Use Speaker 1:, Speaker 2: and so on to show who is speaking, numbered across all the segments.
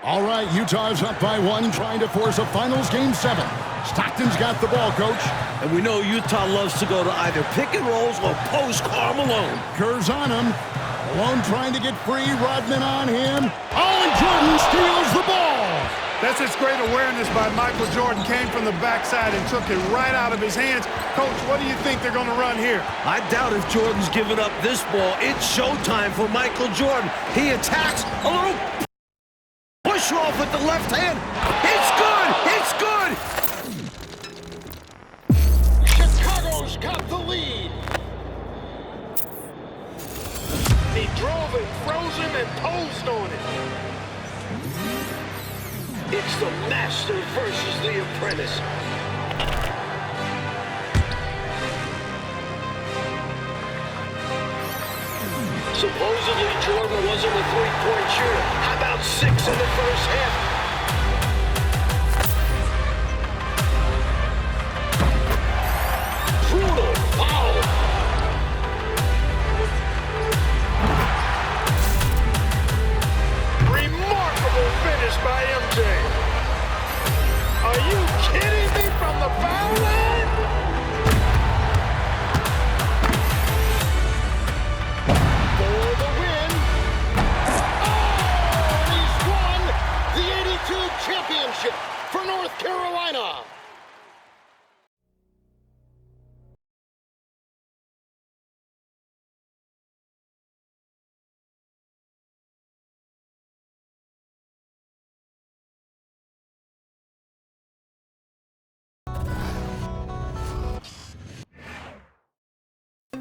Speaker 1: All right, Utah's up by 1, trying to force a finals game 7. Stockton's got the ball, coach.
Speaker 2: And we know Utah loves to go to either pick and rolls or post Karl Malone.
Speaker 1: Kerr's on him. Malone trying to get free. Rodman on him. Oh, and Jordan steals the ball.
Speaker 3: That's just great awareness by Michael Jordan. Came from the backside and took it right out of his hands. Coach, what do you think they're going to run here?
Speaker 2: I doubt if Jordan's giving up this ball. It's showtime for Michael Jordan. He attacks a little push off with the left hand. It's good! It's good!
Speaker 1: Chicago's got the lead.
Speaker 4: He drove it, froze him, and posed on it. It's the master versus the apprentice. Supposedly, Jordan wasn't a three-point shooter. How about 6 in the first half? Brutal foul. Remarkable finish by MJ. Are you kidding me from the foul line? For the win. Oh, and he's won the 82 championship for North Carolina.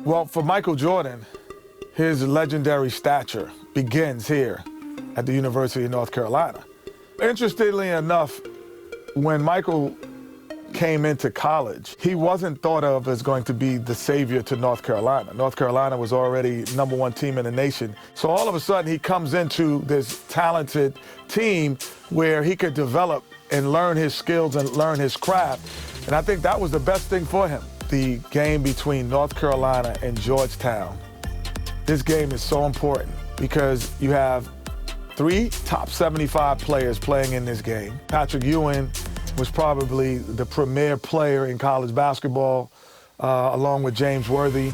Speaker 5: Well, for Michael Jordan, his legendary stature begins here at the University of North Carolina. Interestingly enough, when Michael came into college, he wasn't thought of as going to be the savior to North Carolina. North Carolina was already #1 team in the nation. So all of a sudden, he comes into this talented team where he could develop and learn his skills and learn his craft. And I think that was the best thing for him. The game between North Carolina and Georgetown. This game is so important because you have 3 top 75 players playing in this game. Patrick Ewing was probably the premier player in college basketball, along with James Worthy,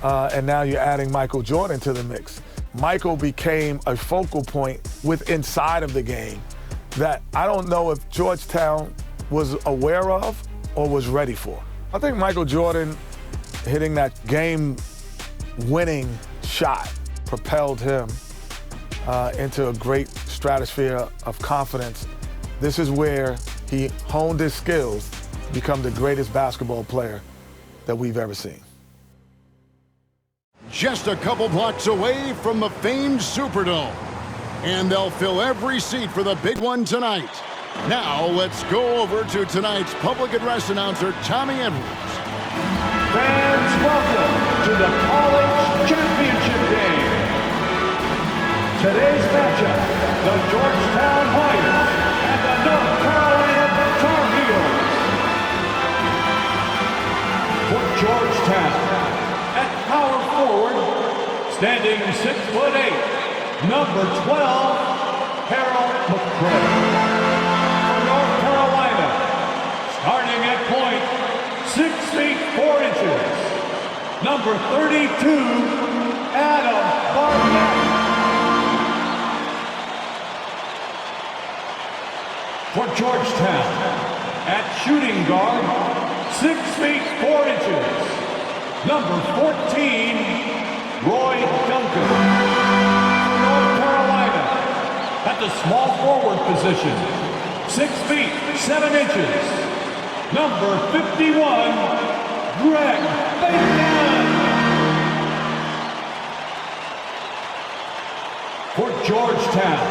Speaker 5: and now you're adding Michael Jordan to the mix. Michael became a focal point inside of the game that I don't know if Georgetown was aware of or was ready for. I think Michael Jordan hitting that game-winning shot propelled him into a great stratosphere of confidence. This is where he honed his skills to become the greatest basketball player that we've ever seen.
Speaker 1: Just a couple blocks away from the famed Superdome. And they'll fill every seat for the big one tonight. Now, let's go over to tonight's public address announcer, Tommy Edwards.
Speaker 6: Fans, welcome to the College Championship Game. Today's matchup, the Georgetown Hoyas and the North Carolina Tar Heels. For Georgetown, at power forward, standing 6'8", number 12, Harold McCray. Starting at point, 6 feet 4 inches, number 32, Adam Barnett. For Georgetown, at shooting guard, 6 feet 4 inches, number 14, Roy Duncan. For North Carolina, at the small forward position, 6 feet 7 inches, number 51, Greg Bacon. For Georgetown,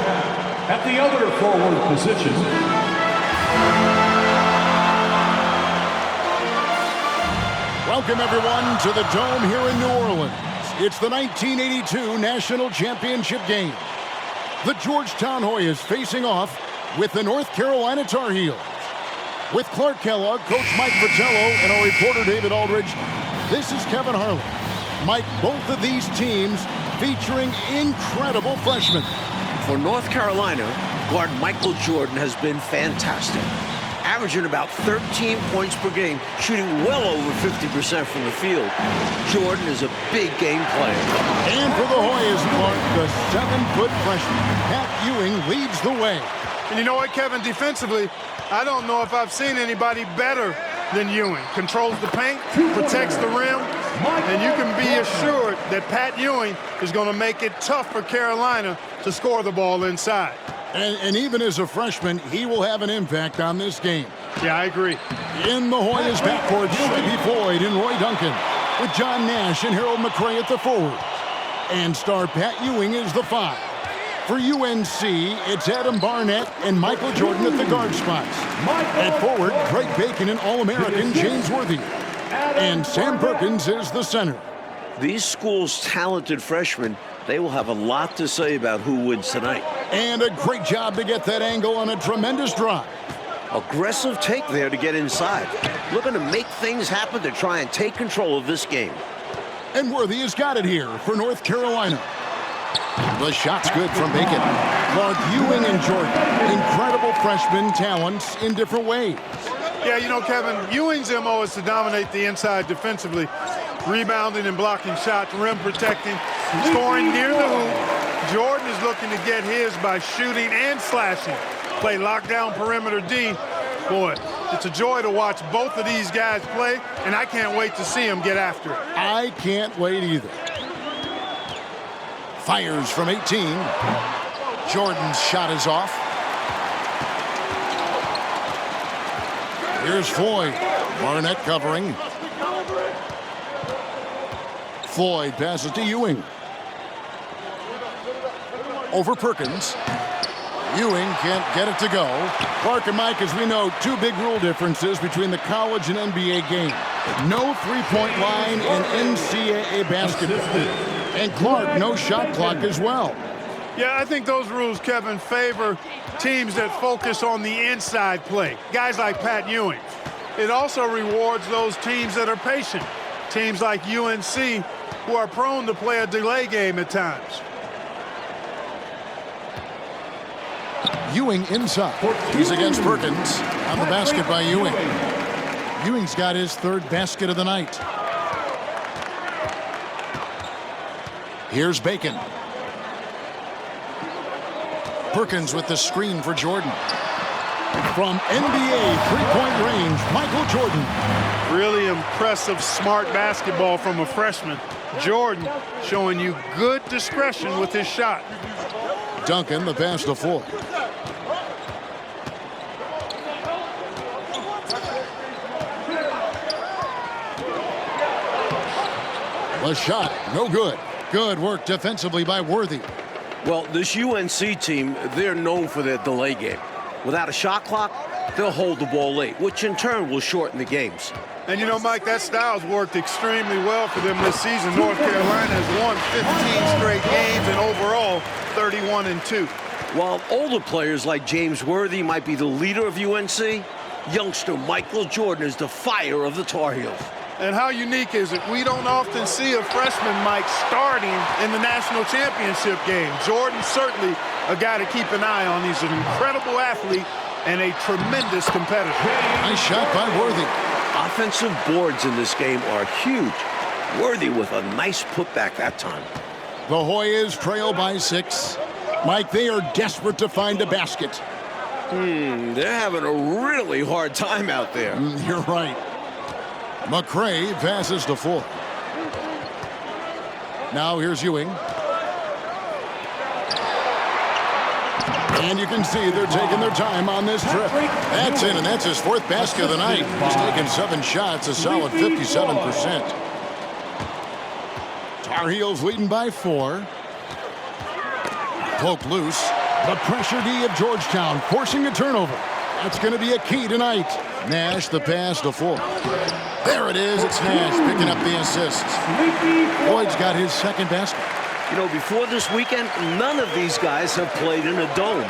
Speaker 6: at the other forward position,
Speaker 1: welcome everyone to the Dome here in New Orleans. It's the 1982 National Championship game. The Georgetown Hoyas facing off with the North Carolina Tar Heels. With Clark Kellogg, Coach Mike Fratello, and our reporter David Aldridge, this is Kevin Harlan. Mike, both of these teams featuring incredible freshmen.
Speaker 2: For North Carolina, Guard Michael Jordan has been fantastic, averaging about 13 points per game, shooting well over 50% from the field. Jordan is a big game player.
Speaker 1: And for the Hoyas, Clark, the 7-foot freshman, Pat Ewing leads the way.
Speaker 3: And you know what, Kevin? Defensively, I don't know if I've seen anybody better than Ewing. Controls the paint, protects the rim, and you can be assured that Pat Ewing is going to make it tough for Carolina to score the ball inside.
Speaker 1: And even as a freshman, he will have an impact on this game.
Speaker 3: Yeah, I agree.
Speaker 1: In the Hoyas backcourt, Sleepy Floyd and Roy Duncan, with John Nash and Harold McRae at the forwards. And star Pat Ewing is the 5. For UNC, it's Adam Barnett and Michael Jordan at the guard spots. At forward, Greg Bacon and All-American James Worthy. And Sam Perkins is the center.
Speaker 2: These schools' talented freshmen, they will have a lot to say about who wins tonight.
Speaker 1: And a great job to get that angle on a tremendous drive.
Speaker 2: Aggressive take there to get inside. Looking to make things happen to try and take control of this game.
Speaker 1: And Worthy has got it here for North Carolina. The shot's good from Bacon. Clark, Ewing, and Jordan. Incredible freshman talents in different ways.
Speaker 3: Yeah, you know, Kevin, Ewing's MO is to dominate the inside defensively. Rebounding and blocking shots, rim protecting, scoring near the hoop. Jordan is looking to get his by shooting and slashing. Play lockdown perimeter D. Boy, it's a joy to watch both of these guys play, and I can't wait to see them get after it.
Speaker 1: I can't wait either. Fires from 18. Jordan's shot is off. Here's Floyd. Barnett covering. Floyd passes to Ewing. Over Perkins. Ewing can't get it to go. Clark and Mike, as we know, 2 big rule differences between the college and NBA game. No three-point line in NCAA basketball. And Clark, no shot clock as well.
Speaker 3: Yeah, I think those rules, Kevin, favor teams that focus on the inside play. Guys like Pat Ewing. It also rewards those teams that are patient. Teams like UNC, who are prone to play a delay game at times.
Speaker 1: Ewing inside. He's against Perkins. On the basket by Ewing. Ewing's got his 3rd basket of the night. Here's Bacon. Perkins with the screen for Jordan. From NBA three-point range, Michael Jordan.
Speaker 3: Really impressive, smart basketball from a freshman. Jordan showing you good discretion with his shot.
Speaker 1: Duncan, the pass to Floyd. The shot, no good. Good work defensively by Worthy.
Speaker 2: Well, this UNC team, they're known for their delay game. Without a shot clock, they'll hold the ball late, which in turn will shorten the games.
Speaker 3: And you know, Mike, that style's worked extremely well for them this season. North Carolina has won 15 straight games and overall 31-2.
Speaker 2: While older players like James Worthy might be the leader of UNC, youngster Michael Jordan is the fire of the Tar Heels.
Speaker 3: And how unique is it? We don't often see a freshman, Mike, starting in the national championship game. Jordan's certainly a guy to keep an eye on. He's an incredible athlete and a tremendous competitor.
Speaker 1: Nice shot by Worthy.
Speaker 2: Offensive boards in this game are huge. Worthy with a nice putback that time.
Speaker 1: The Hoyas trail by 6. Mike, they are desperate to find a basket.
Speaker 2: They're having a really hard time out there.
Speaker 1: You're right. McRae passes to Floyd. Now here's Ewing. And you can see they're taking their time on this trip. That's in, and that's his 4th basket of the night. He's taken 7 shots, a solid 57%. Tar Heels leading by 4. Poke loose. The pressure D of Georgetown forcing a turnover. That's going to be a key tonight. Nash, the pass to Floyd. There it is. It's Nash picking up the assist. Floyd's got his 2nd basket.
Speaker 2: You know, before this weekend, none of these guys have played in a dome.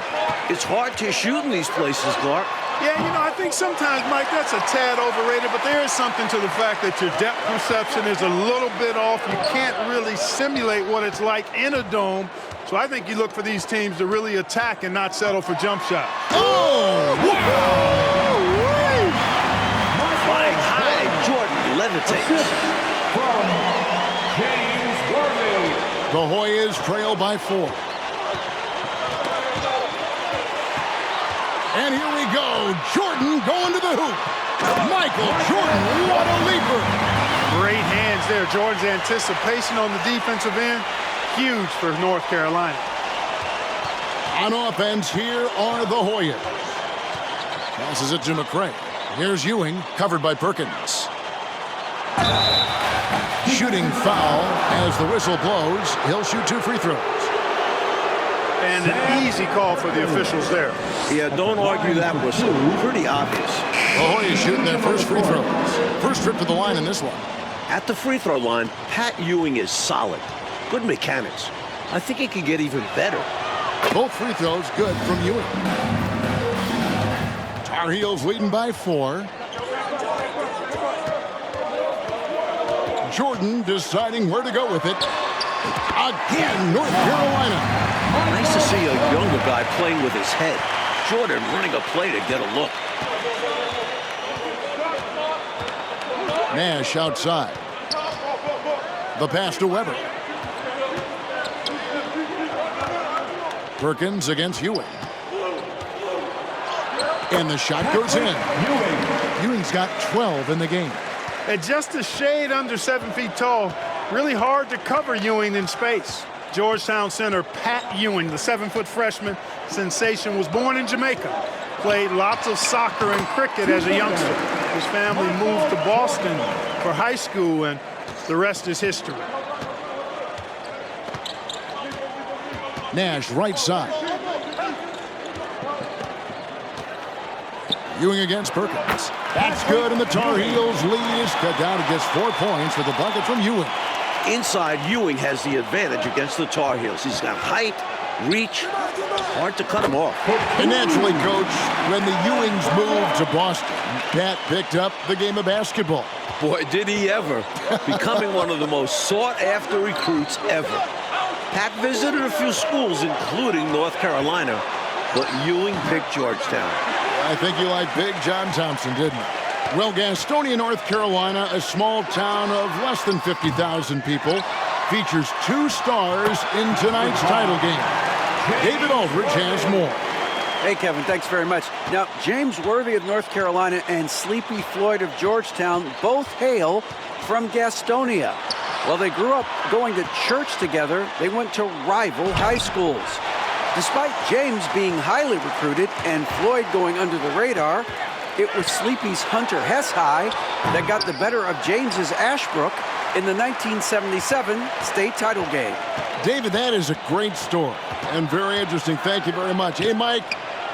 Speaker 2: It's hard to shoot in these places, Clark.
Speaker 3: Yeah, you know, I think sometimes, Mike, that's a tad overrated, but there is something to the fact that your depth perception is a little bit off. You can't really simulate what it's like in a dome. So I think you look for these teams to really attack and not settle for jump shots.
Speaker 1: Oh! Wow!
Speaker 2: Flying high, Jordan levitates.
Speaker 6: From James Worthy.
Speaker 1: The Hoyas trail by 4. And here we go. Jordan going to the hoop. Michael Jordan, what a leaper.
Speaker 3: Great hands there. Jordan's anticipation on the defensive end, huge for North Carolina.
Speaker 1: On offense, here are the Hoyas. Passes it to McCray. Here's Ewing, covered by Perkins. Shooting foul as the whistle blows. He'll shoot 2 free throws.
Speaker 3: And an easy call for the officials there.
Speaker 2: Yeah, don't argue that whistle. Pretty obvious.
Speaker 1: The Hoyas shooting their first free throws. First trip to the line in this one.
Speaker 2: At the free throw line, Pat Ewing is solid. Good mechanics. I think he can get even better.
Speaker 1: Both free throws good from Ewing. Tar Heels leading by 4. Jordan deciding where to go with it. Again, North Carolina.
Speaker 2: Nice to see a younger guy playing with his head. Jordan running a play to get a look.
Speaker 1: Nash outside. The pass to Weber. Perkins against Ewing. And the shot goes in. Ewing's got 12 in the game.
Speaker 3: At just a shade under 7 feet tall, really hard to cover Ewing in space. Georgetown center Pat Ewing, the 7-foot freshman sensation, was born in Jamaica. Played lots of soccer and cricket as a youngster. His family moved to Boston for high school, and the rest is history.
Speaker 1: Nash right side. Ewing against Perkins. That's good, and the Tar Heels lead is cut down to just 4 points for the bucket from Ewing.
Speaker 2: Inside, Ewing has the advantage against the Tar Heels. He's got height, reach, hard to cut him off.
Speaker 1: And naturally, Coach, when the Ewings moved to Boston, Pat picked up the game of basketball.
Speaker 2: Boy, did he ever. Becoming one of the most sought-after recruits ever. Pat visited a few schools, including North Carolina, but Ewing picked Georgetown.
Speaker 1: I think you liked Big John Thompson, didn't you? Well, Gastonia, North Carolina, a small town of less than 50,000 people, features 2 stars in tonight's title game. David Aldridge has more.
Speaker 7: Hey, Kevin, thanks very much. Now, James Worthy of North Carolina and Sleepy Floyd of Georgetown both hail from Gastonia. While they grew up going to church together, they went to rival high schools. Despite James being highly recruited and Floyd going under the radar, it was Sleepy's Hunter Hess High that got the better of James's Ashbrook in the 1977 state title game.
Speaker 1: David, that is a great story and very interesting. Thank you very much. Hey, Mike,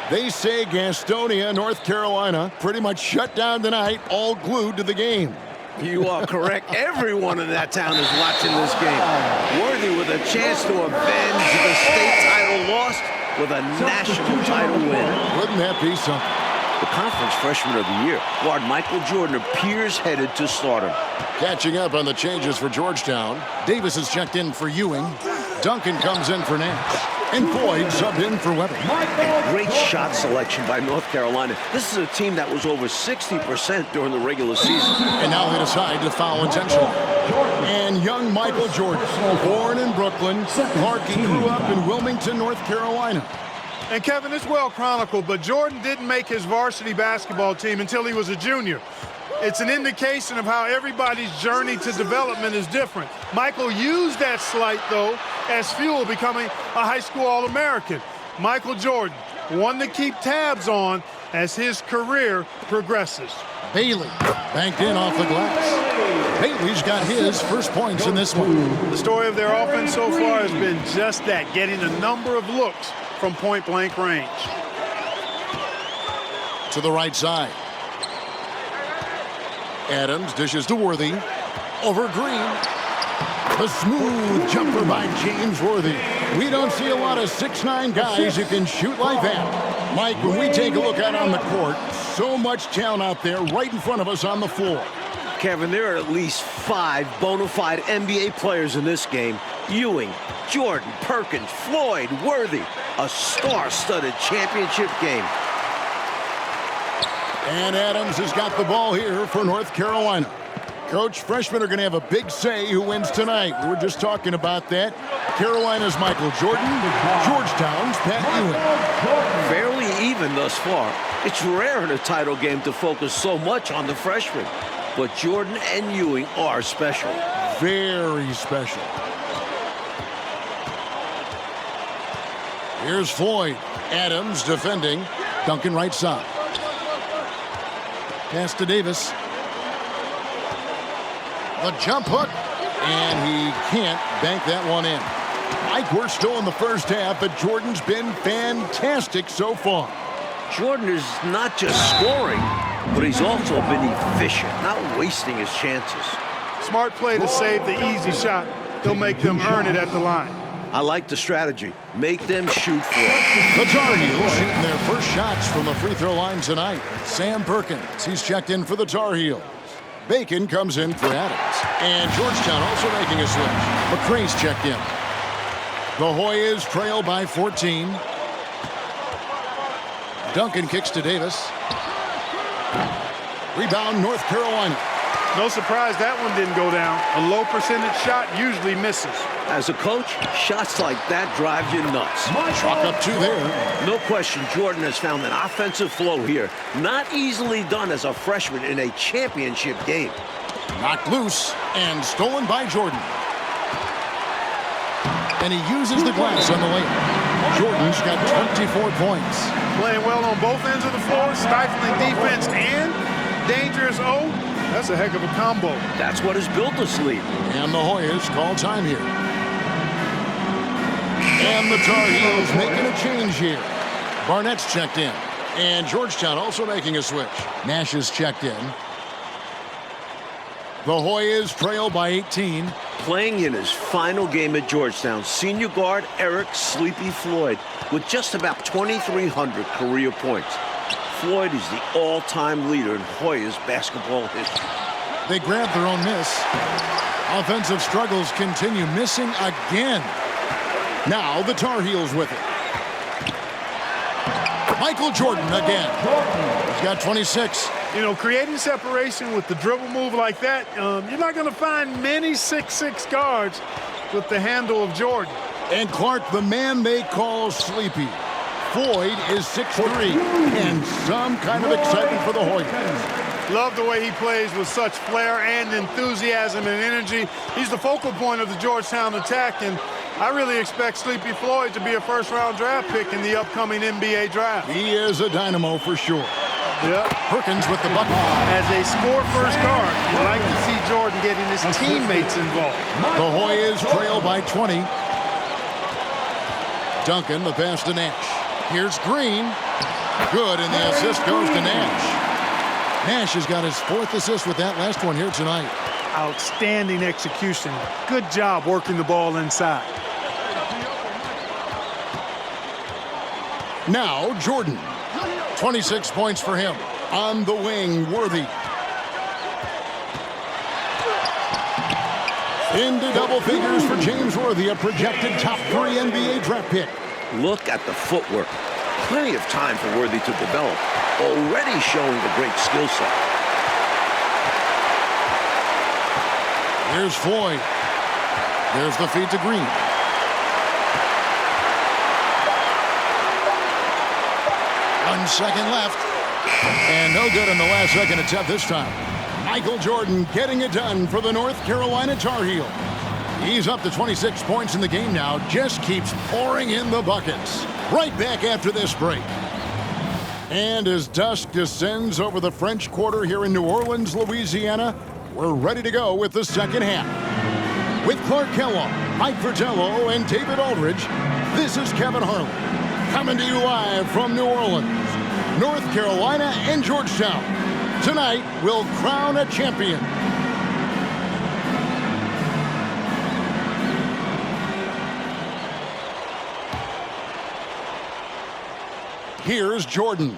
Speaker 1: they say Gastonia, North Carolina, pretty much shut down tonight, all glued to the game.
Speaker 2: You are correct. Everyone in that town is watching this game. Worthy with a chance to avenge the state title lost with a national title win.
Speaker 1: Wouldn't that be something?
Speaker 2: The conference freshman of the year, guard Michael Jordan, appears headed to stardom.
Speaker 1: Catching up on the changes for Georgetown. Davis is checked in for Ewing. Duncan comes in for Nash. And Floyd subbed in for Weber.
Speaker 2: And great shot selection by North Carolina. This is a team that was over 60% during the regular season.
Speaker 1: And now they decide to foul intentionally. And young Michael Jordan, born in Brooklyn, Clarkie grew up in Wilmington, North Carolina.
Speaker 3: And Kevin, it's well chronicled, but Jordan didn't make his varsity basketball team until he was a junior. It's an indication of how everybody's journey to development is different. Michael used that slight, though, as fuel, becoming a high school All-American. Michael Jordan, one to keep tabs on as his career progresses.
Speaker 1: Bailey banked in off the glass. Bailey's got his first points in this one.
Speaker 3: The story of their offense so far has been just that, getting a number of looks from point-blank range.
Speaker 1: To the right side. Adams dishes to Worthy. Over Green. The smooth jumper by James Worthy. We don't see a lot of 6'9" guys who can shoot like that. Mike, when we take a look out on the court, so much talent out there right in front of us on the floor.
Speaker 2: Kevin, there are at least 5 bona fide NBA players in this game. Ewing, Jordan, Perkins, Floyd, Worthy. A star-studded championship game.
Speaker 1: And Adams has got the ball here for North Carolina. Coach, freshmen are going to have a big say who wins tonight. We were just talking about that. Carolina's Michael Jordan, Georgetown's Pat Ewing.
Speaker 2: Fairly even thus far. It's rare in a title game to focus so much on the freshmen. But Jordan and Ewing are special.
Speaker 1: Very special. Here's Floyd. Adams defending. Duncan right side. Pass to Davis. The jump hook. And he can't bank that one in. Mike, we're still in the first half, but Jordan's been fantastic so far.
Speaker 2: Jordan is not just scoring, but he's also been efficient, not wasting his chances.
Speaker 3: Smart play to save the easy shot. He'll make them earn it at the line.
Speaker 2: I like the strategy. Make them shoot for it.
Speaker 1: The Tar Heels shooting their first shots from the free throw line tonight. Sam Perkins, he's checked in for the Tar Heels. Bacon comes in for Adams. And Georgetown also making a switch. McCrae's checked in. The Hoyas trail by 14. Duncan kicks to Davis. Rebound, North Carolina.
Speaker 3: No surprise that one didn't go down. A low percentage shot usually misses.
Speaker 2: As a coach, shots like that drive you nuts.
Speaker 1: Chalk up 2 there.
Speaker 2: No question, Jordan has found an offensive flow here. Not easily done as a freshman in a championship game.
Speaker 1: Knocked loose and stolen by Jordan. And he uses the glass on the layup. Jordan's got 24 points.
Speaker 3: Playing well on both ends of the floor, stifling defense and dangerous O. That's a heck of a combo.
Speaker 2: That's what has built this lead.
Speaker 1: And the Hoyas call time here. And the Tar Heels making a change here. Barnett's checked in. And Georgetown also making a switch. Nash is checked in. The Hoyas trail by 18.
Speaker 2: Playing in his final game at Georgetown, senior guard Eric "Sleepy" Floyd with just about 2,300 career points. Floyd is the all-time leader in Hoyas basketball history.
Speaker 1: They grab their own miss. Offensive struggles continue, missing again. Now the Tar Heels with it. Michael Jordan again. He's got 26.
Speaker 3: You know, creating separation with the dribble move like that, you're not going to find many 6'6" guards with the handle of Jordan.
Speaker 1: And Clark, the man they call Sleepy. Floyd is 6'3", and some kind of excitement for the Hoyas.
Speaker 3: Love the way he plays with such flair and enthusiasm and energy. He's the focal point of the Georgetown attack, and I really expect Sleepy Floyd to be a first-round draft pick in the upcoming NBA draft.
Speaker 1: He is a dynamo for sure.
Speaker 3: Yep.
Speaker 1: Perkins with the bucket.
Speaker 3: As a score-first guard, you like to see Jordan getting his teammates involved.
Speaker 1: The Hoyas trail by 20. Duncan, the pass to Nash. Here's Green. Good, and the assist goes to Nash. Nash has got his 4th assist with that last one here tonight.
Speaker 3: Outstanding execution. Good job working the ball inside.
Speaker 1: Now Jordan. 26 points for him. On the wing, Worthy. Into double figures for James Worthy, a projected top 3 NBA draft pick.
Speaker 2: Look at the footwork. Plenty of time for Worthy to develop. Already showing a great skill set.
Speaker 1: Here's Floyd. There's the feed to Green. One second left. And no good in the last second attempt this time. Michael Jordan getting it done for the North Carolina Tar Heels. He's up to 26 points in the game now. Just keeps pouring in the buckets. Right back after this break. And as dusk descends over the French Quarter here in New Orleans, Louisiana, we're ready to go with the second half. With Clark Kellogg, Mike Fratello, and David Aldridge, this is Kevin Harlan. Coming to you live from New Orleans, North Carolina, and Georgetown. Tonight, we'll crown a champion. Here's Jordan.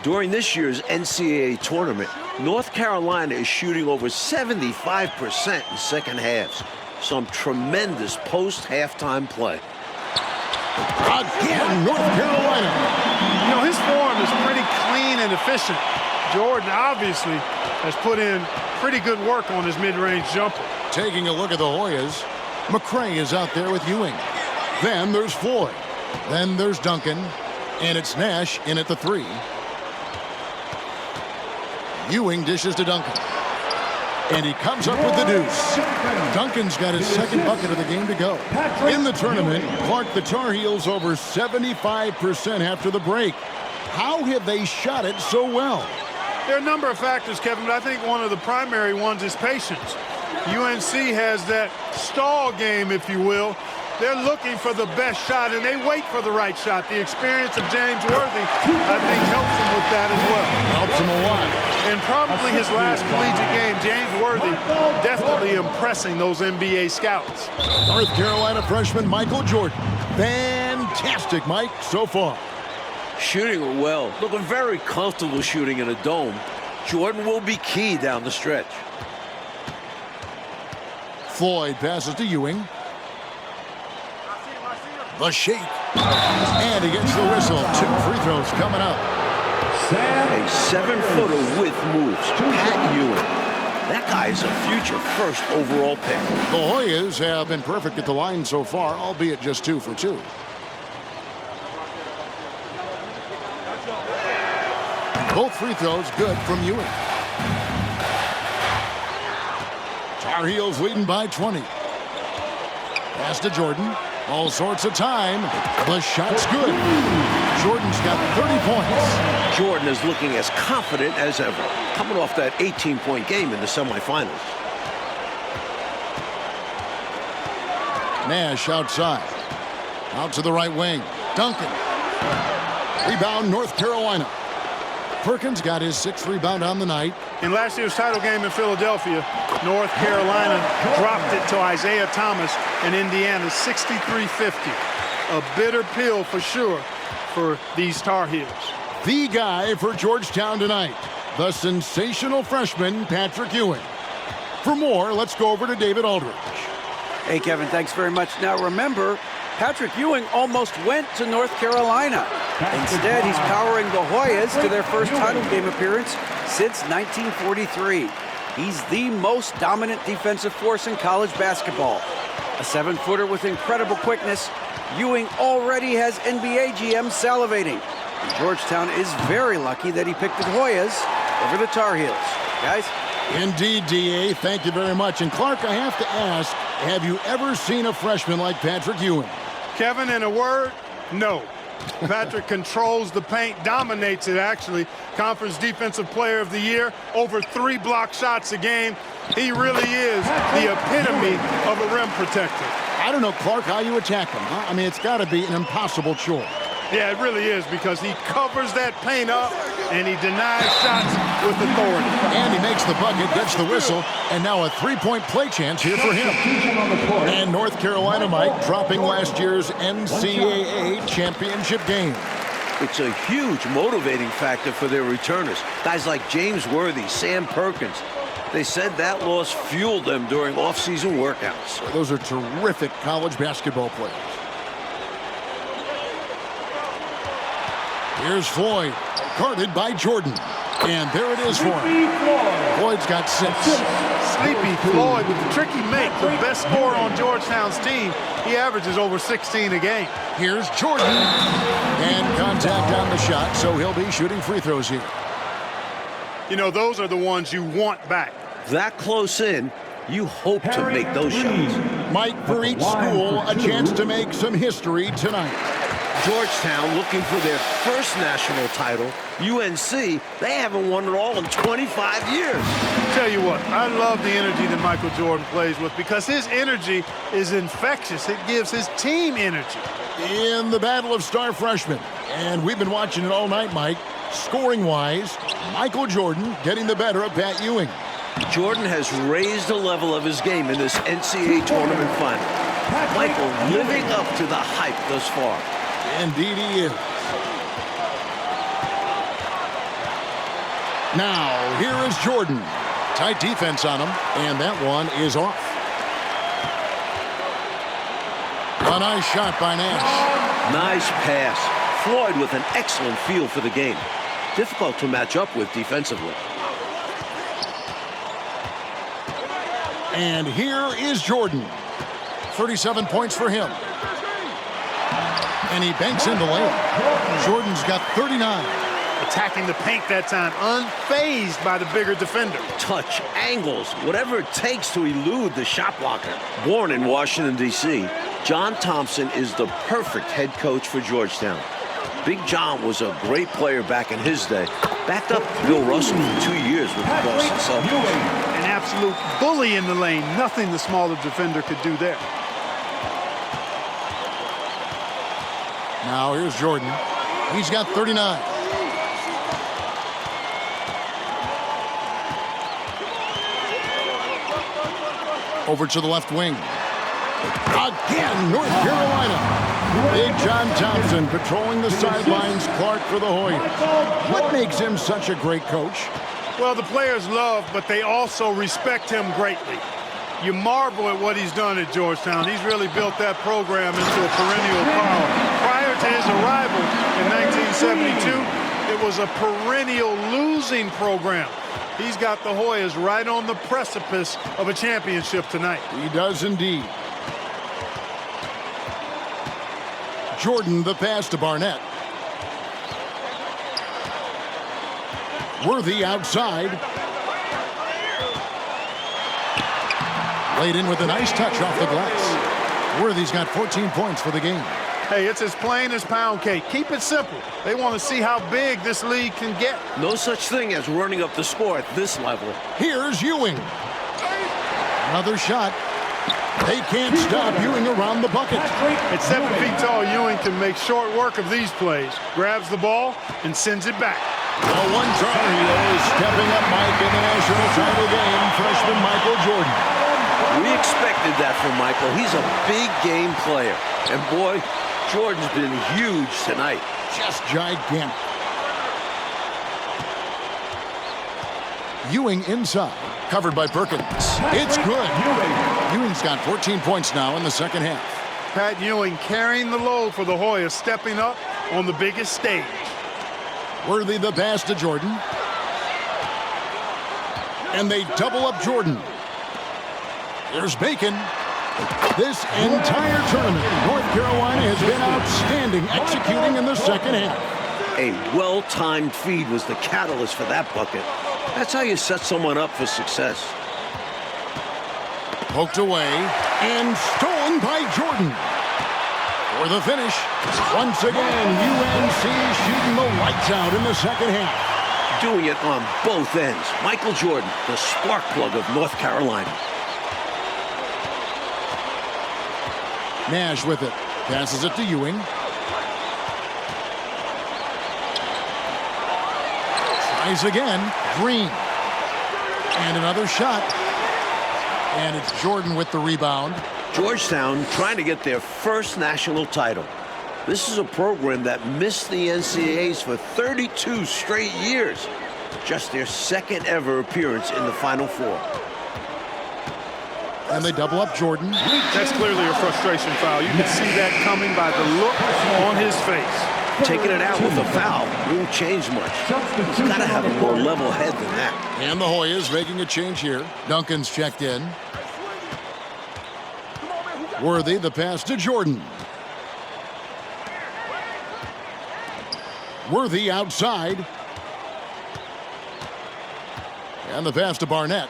Speaker 2: During this year's NCAA tournament, North Carolina is shooting over 75% in second halves. Some tremendous post-halftime play.
Speaker 1: Again, North Carolina.
Speaker 3: You know, his form is pretty clean and efficient. Jordan obviously has put in pretty good work on his mid-range jumper.
Speaker 1: Taking a look at the Hoyas, McCray is out there with Ewing. Then there's Floyd. Then there's Duncan. And it's Nash in at the 3. Ewing dishes to Duncan. And he comes up with the deuce. Duncan's got his second bucket of the game to go. In the tournament, Clark, the Tar Heels over 75% after the break. How have they shot it so well?
Speaker 3: There are a number of factors, Kevin, but I think one of the primary ones is patience. UNC has that stall game, if you will. They're looking for the best shot, and they wait for the right shot. The experience of James Worthy, I think, helps him with that as well.
Speaker 1: Helps him a lot.
Speaker 3: And probably his last collegiate game, James Worthy definitely impressing those NBA scouts.
Speaker 1: North Carolina freshman Michael Jordan. Fantastic, Mike, so far.
Speaker 2: Shooting well, looking very comfortable shooting in a dome. Jordan will be key down the stretch.
Speaker 1: Floyd passes to Ewing. The shake. And he gets the whistle. 2 free throws coming up.
Speaker 2: A 7-footer with moves. Pat Ewing. That guy is a future first overall pick.
Speaker 1: The Hoyas have been perfect at the line so far, albeit just 2 for 2. Both free throws good from Ewing. Tar Heels leading by 20. Pass to Jordan. All sorts of time. The shot's good. Jordan's got 30 points.
Speaker 2: Jordan is looking as confident as ever, coming off that 18-point game in the semifinals.
Speaker 1: Nash outside. Out to the right wing. Duncan. Rebound, North Carolina. Perkins got his 6th rebound on the night.
Speaker 3: In last year's title game in Philadelphia, North Carolina dropped it to Isaiah Thomas and Indiana 63-50. A bitter pill for sure for these Tar Heels.
Speaker 1: The guy for Georgetown tonight, the sensational freshman Patrick Ewing. For more, let's go over to David Aldridge.
Speaker 7: Hey, Kevin, thanks very much. Now, remember, Patrick Ewing almost went to North Carolina. Instead, he's powering the Hoyas to their first title game appearance since 1943. He's the most dominant defensive force in college basketball. A 7-footer with incredible quickness, Ewing already has NBA GMs salivating. And Georgetown is very lucky that he picked the Hoyas over the Tar Heels. Guys?
Speaker 1: Indeed, D.A., thank you very much. And Clark, I have to ask, have you ever seen a freshman like Patrick Ewing?
Speaker 3: Kevin, in a word, no. Patrick controls the paint, dominates it actually. Conference Defensive Player of the Year, over 3 block shots a game. He really is the epitome of a rim protector.
Speaker 1: I don't know, Clark, how you attack him, huh? I mean, it's got to be an impossible chore.
Speaker 3: Yeah, it really is, because he covers that paint up and he denies shots with authority.
Speaker 1: And he makes the bucket, gets the whistle, and now a 3-point play chance here for him. And North Carolina, Mike, dropping last year's NCAA championship game.
Speaker 2: It's a huge motivating factor for their returners. Guys like James Worthy, Sam Perkins. They said that loss fueled them during off-season workouts.
Speaker 1: Those are terrific college basketball players. Here's Floyd, guarded by Jordan. And there it is for him. Floyd's got 6.
Speaker 3: Sleepy Floyd with the tricky make, the best scorer on Georgetown's team. He averages over 16 a game.
Speaker 1: Here's Jordan. And contact on the shot, so he'll be shooting free throws here.
Speaker 3: You know, those are the ones you want back.
Speaker 2: That close in, you hope to make those shots.
Speaker 1: Mike, for each school, a chance to make some history tonight.
Speaker 2: Georgetown looking for their first national title. UNC, they haven't won it all in 25 years.
Speaker 3: Tell you what, I love the energy that Michael Jordan plays with, because his energy is infectious. It gives his team energy.
Speaker 1: In the battle of star freshmen, and we've been watching it all night, Mike, scoring-wise, Michael Jordan getting the better of Pat Ewing.
Speaker 2: Jordan has raised the level of his game in this NCAA tournament final. Michael living up to the hype thus far.
Speaker 1: Indeed he is. Now, here is Jordan. Tight defense on him, and that one is off. A nice shot by Nash.
Speaker 2: Nice pass. Floyd with an excellent feel for the game. Difficult to match up with defensively.
Speaker 1: And here is Jordan. 37 points for him. And he banks in the lane. Jordan's got 39.
Speaker 3: Attacking the paint that time, unfazed by the bigger defender.
Speaker 2: Touch, angles, whatever it takes to elude the shot blocker. Born in Washington, D.C., John Thompson is the perfect head coach for Georgetown. Big John was a great player back in his day. Backed up Bill Russell for 2 years with the Boston Celtics.
Speaker 3: An absolute bully in the lane. Nothing the smaller defender could do there.
Speaker 1: Now here's Jordan. He's got 39. Over to the left wing. Again, North Carolina. Big John Thompson patrolling the sidelines. Clark for the Hoyas. What makes him such a great coach?
Speaker 3: Well, the players love, but they also respect him greatly. You marvel at what he's done at Georgetown. He's really built that program into a perennial power. Prior to his arrival in 1972, it was a perennial losing program. He's got the Hoyas right on the precipice of a championship tonight.
Speaker 1: He does indeed. Jordan, the pass to Barnett. Worthy outside. Laid in with a nice touch off the glass. Worthy's got 14 points for the game.
Speaker 3: Hey, it's as plain as pound cake. Keep it simple. They want to see how big this league can get.
Speaker 2: No such thing as running up the score at this level.
Speaker 1: Here's Ewing. Another shot. They can't stop Ewing around the bucket.
Speaker 3: At 7 feet tall, Ewing can make short work of these plays. Grabs the ball and sends it back.
Speaker 1: The one tar is stepping up, Mike, in the national title game. Freshman Michael Jordan.
Speaker 2: We expected that from Michael. He's a big game player. And boy, Jordan's been huge tonight.
Speaker 1: Just gigantic. Ewing inside, covered by Perkins. It's good. Ewing's got 14 points now in the second half.
Speaker 3: Pat Ewing carrying the load for the Hoyas, stepping up on the biggest stage.
Speaker 1: Worthy the pass to Jordan. And they double up Jordan. There's Bacon. This entire tournament, North Carolina has been outstanding executing in the second half.
Speaker 2: A well-timed feed was the catalyst for that bucket. That's how you set someone up for success.
Speaker 1: Poked away and stolen by Jordan. For the finish, once again, UNC shooting the lights out in the second half.
Speaker 2: Doing it on both ends. Michael Jordan, the spark plug of North Carolina.
Speaker 1: Nash with it. Passes it to Ewing. Tries again. Green. And another shot. And it's Jordan with the rebound.
Speaker 2: Georgetown trying to get their first national title. This is a program that missed the NCAAs for 32 straight years. Just their second ever appearance in the Final Four.
Speaker 1: And they double up Jordan.
Speaker 3: That's clearly a frustration foul. You can see that coming by the look on his face.
Speaker 2: Taking it out with a foul won't change much. He's got to have a more level head than that.
Speaker 1: And the Hoyas making a change here. Duncan's checked in. Worthy, the pass to Jordan. Worthy outside. And the pass to Barnett.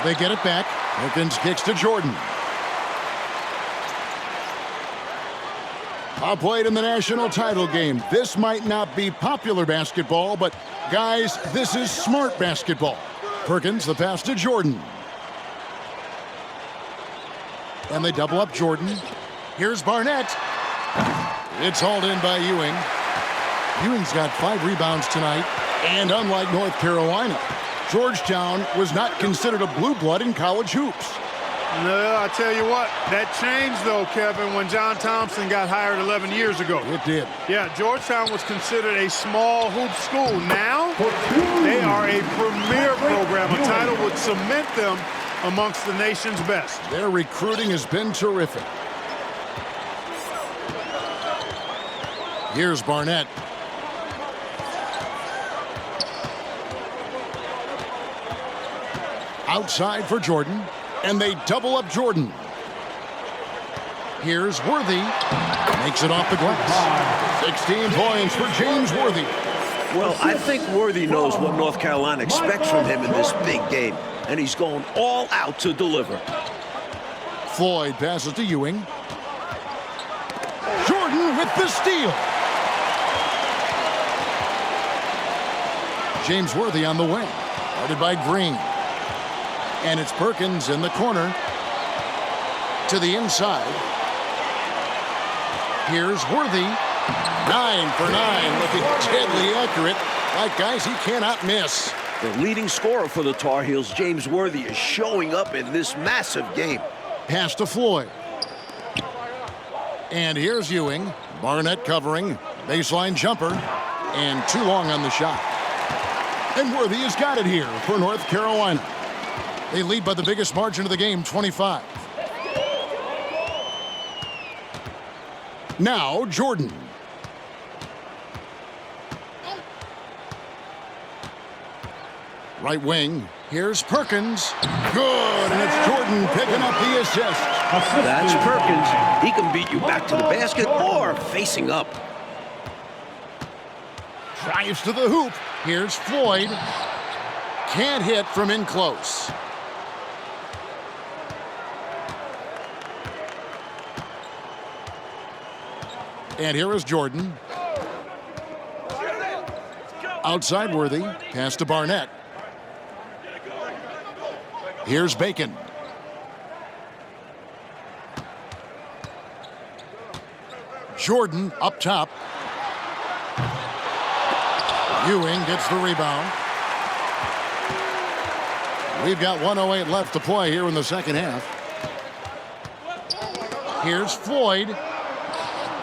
Speaker 1: They get it back. Perkins kicks to Jordan. Played in the national title game. This might not be popular basketball, but guys, this is smart basketball. Perkins, the pass to Jordan. And they double up Jordan. Here's Barnett. It's hauled in by Ewing. Ewing's got 5 rebounds tonight. And unlike North Carolina, Georgetown was not considered a blue blood in college hoops.
Speaker 3: No, I tell you what, that changed, though, Kevin, when John Thompson got hired 11 years ago.
Speaker 1: It did.
Speaker 3: Yeah, Georgetown was considered a small hoop school. Now, they are a premier program. A title would cement them amongst the nation's best.
Speaker 1: Their recruiting has been terrific. Here's Barnett. Outside for Jordan, and they double up Jordan. Here's Worthy. Makes it off the glass. 16 points for James Worthy.
Speaker 2: Well, I think Worthy knows what North Carolina expects from him in this big game, and he's going all out to deliver.
Speaker 1: Floyd passes to Ewing. Jordan with the steal. James Worthy on the wing, guarded by Green. And it's Perkins in the corner to the inside. Here's Worthy. 9 for 9, looking deadly accurate. Like guys he cannot miss.
Speaker 2: The leading scorer for the Tar Heels, James Worthy, is showing up in this massive game.
Speaker 1: Pass to Floyd. And here's Ewing. Barnett covering. Baseline jumper. And too long on the shot. And Worthy has got it here for North Carolina. They lead by the biggest margin of the game, 25. Now, Jordan. Right wing. Here's Perkins. Good, and it's Jordan picking up the assist.
Speaker 2: That's Perkins. He can beat you back to the basket or facing up.
Speaker 1: Drives to the hoop. Here's Floyd. Can't hit from in close. And here is Jordan. Outside Worthy. Pass to Barnett. Here's Bacon. Jordan up top. Ewing gets the rebound. We've got 1:08 left to play here in the second half. Here's Floyd.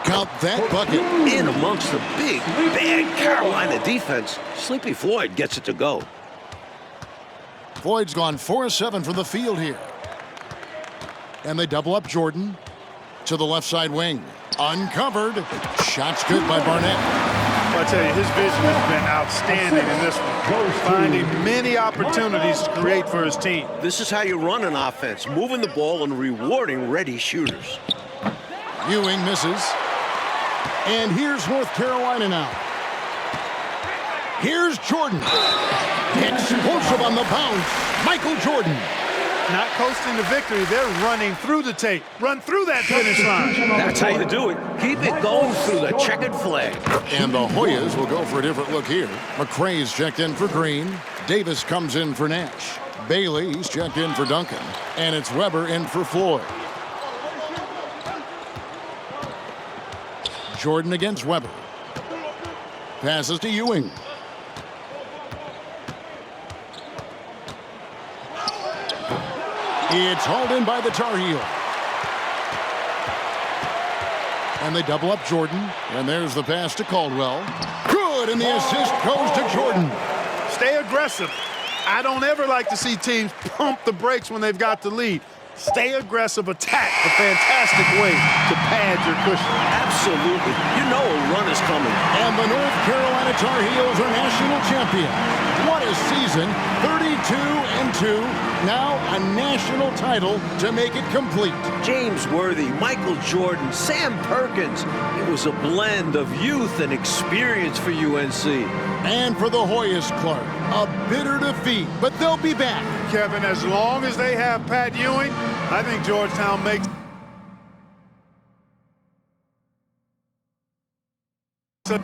Speaker 1: Count that bucket.
Speaker 2: In amongst the big, bad Carolina defense, Sleepy Floyd gets it to go.
Speaker 1: Floyd's gone 4-7 from the field here. And they double up Jordan to the left side wing. Uncovered. Shots good by Barnett.
Speaker 3: I tell you, his vision has been outstanding in this one. Finding many opportunities to create for his team.
Speaker 2: This is how you run an offense, moving the ball and rewarding ready shooters.
Speaker 1: Ewing misses. And here's North Carolina now. Here's Jordan. Explosive on the bounce. Michael Jordan.
Speaker 3: Not coasting to victory, they're running through the tape. Run through that finish line.
Speaker 2: That's how you do it. Keep it going through the checkered flag.
Speaker 1: And the Hoyas will go for a different look here. McCrae's checked in for Green. Davis comes in for Nash. Bailey's checked in for Duncan. And it's Weber in for Floyd. Jordan against Weber. Passes to Ewing. It's hauled in by the Tar Heel. And they double up Jordan. And there's the pass to Caldwell. Good, and the assist goes to Jordan.
Speaker 3: Stay aggressive. I don't ever like to see teams pump the brakes when they've got the lead. Stay aggressive, attack. A fantastic way to pad your cushion.
Speaker 2: Absolutely. You know a run is coming.
Speaker 1: And the North Carolina Tar Heels are national champion. What a season. 32-2. Now a national title to make it complete.
Speaker 2: James Worthy, Michael Jordan, Sam Perkins. It was a blend of youth and experience for UNC.
Speaker 1: And for the Hoyas, Clark, a bitter defeat, but they'll be back.
Speaker 3: Kevin, as long as they have Pat Ewing, I think Georgetown makes it.